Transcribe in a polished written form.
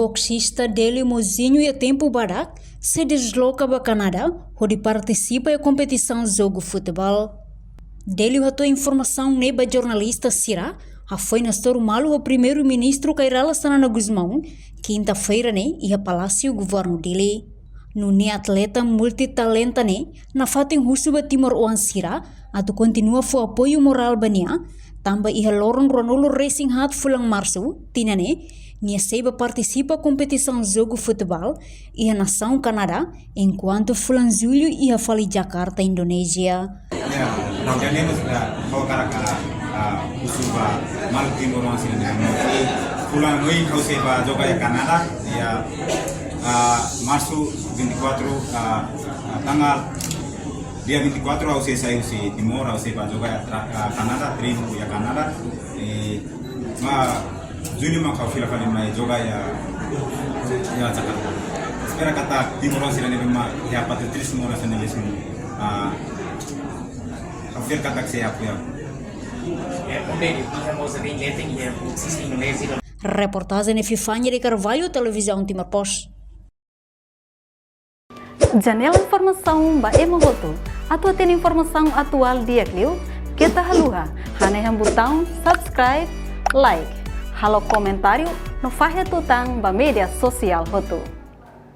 Boxista Délio Mozinho e tempo barak se desloca para Canadá, onde participa da competição jogo futebol. Délio atua informação neba jornalista Sira, a foi na Stor Malu o primeiro-ministro Kairala Sanana Guzmão, quinta-feira né, e a Palácio Governo dele. No ne atleta multitalenta né, na fatem Husuba Timor Oan Sira, atu continua o apoio moral bania, também e a Loren Ronolo Racing Hat Fulang Março, tina né, Nia Seiba participa da competição jogo futebol e a nação Canadá, enquanto Fulan Julho e a Fali Jakarta, Indonésia. Nós temos kau karakara usuba malu timur masih dengan Fulan Nui kau seba joga ya Canada ya março 24 tanggal dia 24 au saya si timur au seba joga ya Canada tribu ya Canada Julho maka fila fali mai joga ya Jakarta. Espera kata timur masih dengan memang ya patris semua rasanya lesmu. Hampir kata saya apa ya? Reportagem de Fifanya de Carvalho, Televisão Timor Post. Janela informação ba Emogoto. Atua tem informação atual dia Clio. Kita haluha, haneham botão subscribe, like, halo comentário no fahe tutang ba media sosial hoto.